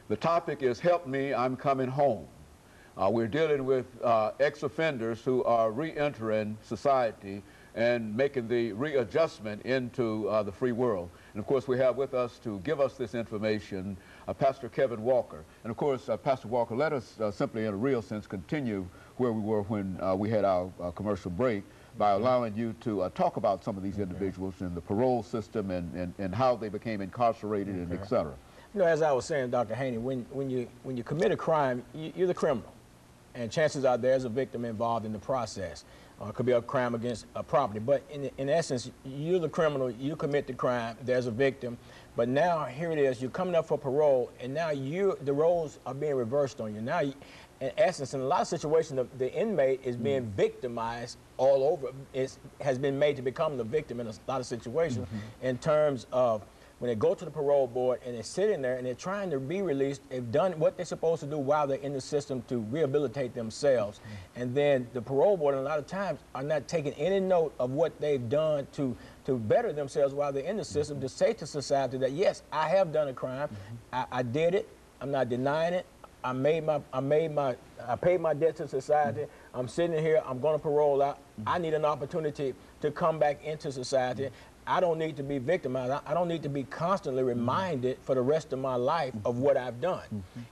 The topic is Help Me, I'm Coming Home. We're dealing with ex-offenders who are re-entering society and making the readjustment into the free world. And of course, we have with us to give us this information Pastor KWalker. And of course, Pastor Walker, let us simply, in a real sense, continue where we were when we had our commercial break by allowing you to talk about some of these individuals in the parole system and how they became incarcerated and et cetera. You know, as I was saying, Dr. Haney, when you commit a crime, you're the criminal. And chances are there's a victim involved in the process. It could be a crime against a property. But in essence, you're the criminal, you commit the crime, there's a victim. But now, here it is, you're coming up for parole, and now the roles are being reversed on you. Now, in essence, in a lot of situations, the inmate is being victimized all over. It has been made to become the victim in a lot of situations in terms of when they go to the parole board and they're sitting there and they're trying to be released, they've done what they're supposed to do while they're in the system to rehabilitate themselves. And then the parole board, a lot of times, are not taking any note of what they've done to better themselves while they're in the system, to say to society that, yes, I have done a crime, I did it, I'm not denying it, I paid my debt to society, I'm sitting here, I'm going to parole out, I need an opportunity to come back into society. I don't need to be victimized. I don't need to be constantly reminded for the rest of my life of what I've done.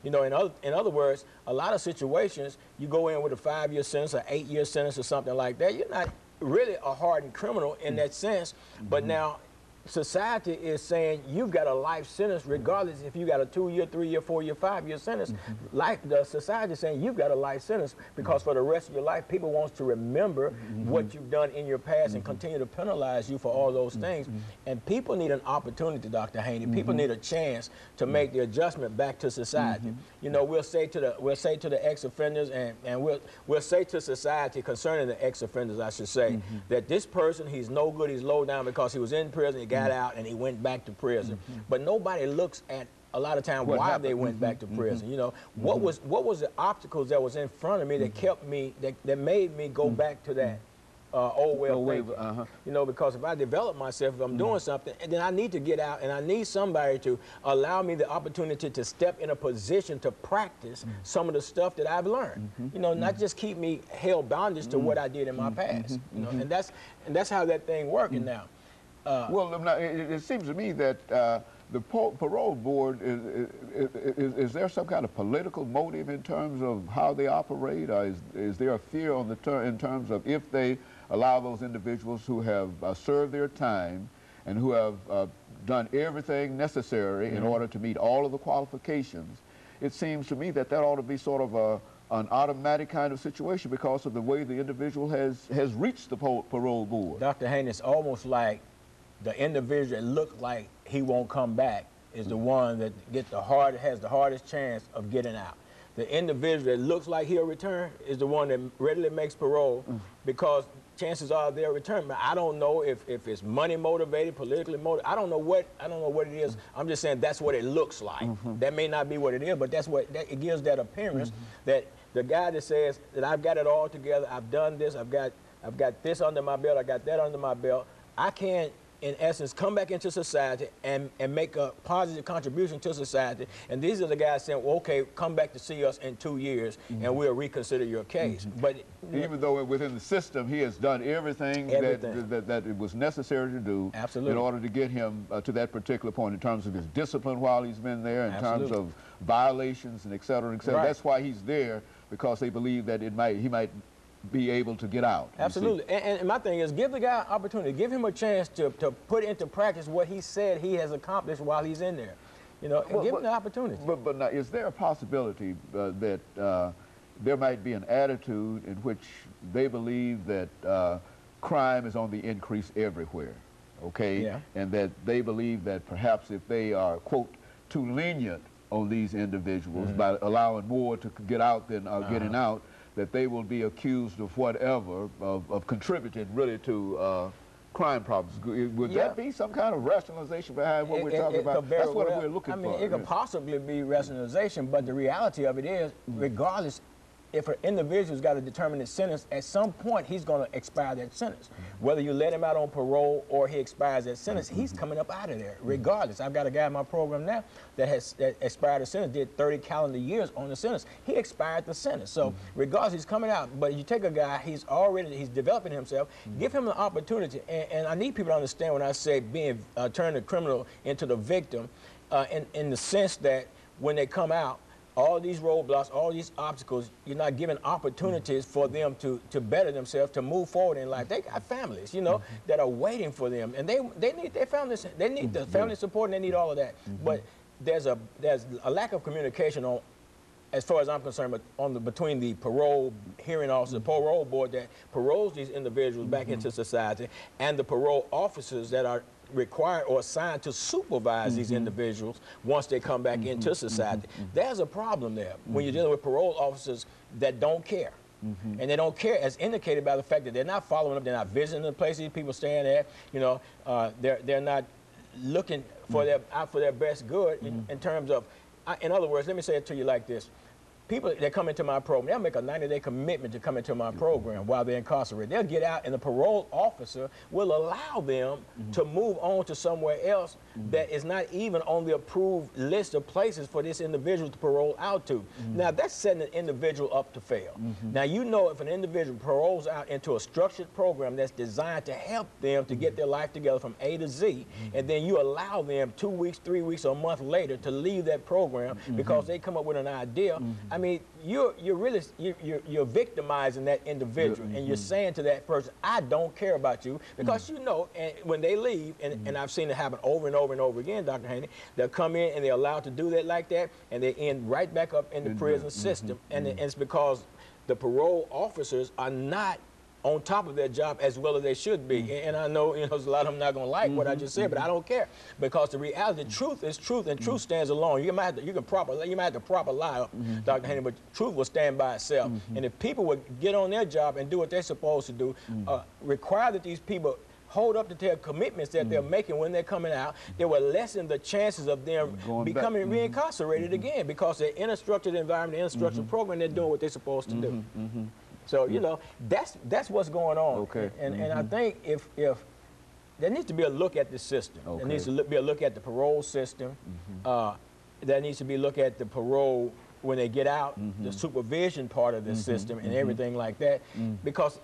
You know, in other words, a lot of situations, you go in with a 5-year sentence, an 8-year sentence or something like that. You're not really a hardened criminal in that sense, but now society is saying you've got a life sentence regardless if you got a 2-year, 3-year, 4-year, 5-year sentence. The society is saying you've got a life sentence because for the rest of your life, people want to remember what you've done in your past and continue to penalize you for all those things. And people need an opportunity, Dr. Haney. People need a chance to make the adjustment back to society. You know, we'll say to the ex-offenders and we'll say to society concerning the ex-offenders, I should say, that this person, he's no good, he's low down because he was in prison, he got out and he went back to prison. But nobody looks at a lot of times why they went back to prison. You know, what was the obstacles that was in front of me that kept me, that made me go back to that old way of thinking. You know, because if I develop myself, if I'm doing something, and then I need to get out and I need somebody to allow me the opportunity to step in a position to practice some of the stuff that I've learned. You know, not just keep me held bondage to what I did in my past. You know, and that's how that thing working now. Well, it seems to me that the parole board, is there some kind of political motive in terms of how they operate? Or is there a fear on in terms of if they allow those individuals who have served their time and who have done everything necessary in order to meet all of the qualifications? It seems to me that ought to be sort of an automatic kind of situation because of the way the individual has reached the parole board. Dr. Haney, it's almost like the individual that looks like he won't come back is the one that has the hardest chance of getting out. The individual that looks like he'll return is the one that readily makes parole because chances are they'll return. But I don't know if it's money motivated, politically motivated. I don't know what it is. I'm just saying that's what it looks like. That may not be what it is, but that's what it gives that appearance that the guy that says that I've got it all together, I've done this, I've got this under my belt, I got that under my belt. I can't, in essence, come back into society and make a positive contribution to society. And these are the guys saying, well, okay, come back to see us in 2 years and we'll reconsider your case. But even though within the system he has done everything. That it was necessary to do in order to get him to that particular point in terms of his discipline while he's been there, in terms of violations and et cetera, et cetera. That's why he's there, because they believe that he might be able to get out. Absolutely. And my thing is, give the guy an opportunity, give him a chance to put into practice what he said he has accomplished while he's in there. You know, and give him the opportunity. But now, is there a possibility that there might be an attitude in which they believe that crime is on the increase everywhere, okay? And that they believe that perhaps if they are, quote, too lenient on these individuals by allowing more to get out than getting out, that they will be accused of whatever, of contributing really to crime problems. Would that be some kind of rationalization behind what we're talking about? That's what we're looking for. I mean, it could possibly be rationalization, but the reality of it is, regardless, if an individual's got a determinate sentence, at some point he's going to expire that sentence. Whether you let him out on parole or he expires that sentence, he's coming up out of there regardless. I've got a guy in my program now that expired the sentence, did 30 calendar years on the sentence. He expired the sentence. So regardless, he's coming out. But you take a guy, he's developing himself, give him an opportunity. And I need people to understand when I say turn the criminal into the victim, in the sense that when they come out, all these roadblocks, all these obstacles, you're not giving opportunities for them to better themselves, to move forward in life. They got families, you know, that are waiting for them, and they need their families. They need the family support, and they need all of that. But there's a lack of communication on, as far as I'm concerned, between the parole hearing officer, the parole board that paroles these individuals back into society, and the parole officers that are required or assigned to supervise these individuals once they come back into society. There's a problem there when you're dealing with parole officers that don't care. And they don't care, as indicated by the fact that they're not following up, they're not visiting the places people staying at, you know, they're not looking for out for their best good in terms of, in other words, let me say it to you like this. People that come into my program, they'll make a 90-day commitment to come into my program while they're incarcerated. They'll get out, and the parole officer will allow them to move on to somewhere else that is not even on the approved list of places for this individual to parole out to. Now, that's setting an individual up to fail. Now, you know, if an individual paroles out into a structured program that's designed to help them to get their life together from A to Z, and then you allow them 2 weeks, 3 weeks, or a month later to leave that program because they come up with an idea, I mean, you're victimizing that individual, and you're saying to that person, I don't care about you, because you know, and when they leave, and I've seen it happen over and over and over again, Dr. Haney, they'll come in and they're allowed to do that like that, and they end right back up in the prison system, and it's because the parole officers are not on top of their job as well as they should be. And I know, you know, there's a lot of them not gonna like what I just said, but I don't care, because the reality, truth is truth, and truth stands alone. You might have to proper lie, Dr. Haney, but truth will stand by itself. And if people would get on their job and do what they're supposed to do, require that these people hold up to their commitments that they're making when they're coming out, they will lessen the chances of them becoming reincarcerated again, because they're in a structured environment, in a structured program, they're doing what they're supposed to do. So, you know, that's what's going on. Okay. And I think if there needs to be a look at the system. Okay. There needs to be a look at the parole system. There needs to be a look at the parole when they get out, the supervision part of the system and everything like that. Because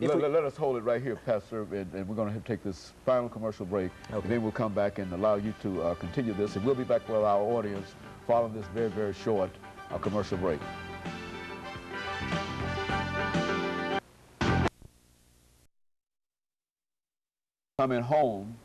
let us hold it right here, Pastor, and we're going to take this final commercial break. Okay. Then we'll come back and allow you to continue this, and we'll be back with our audience following this very, very short commercial break. Coming home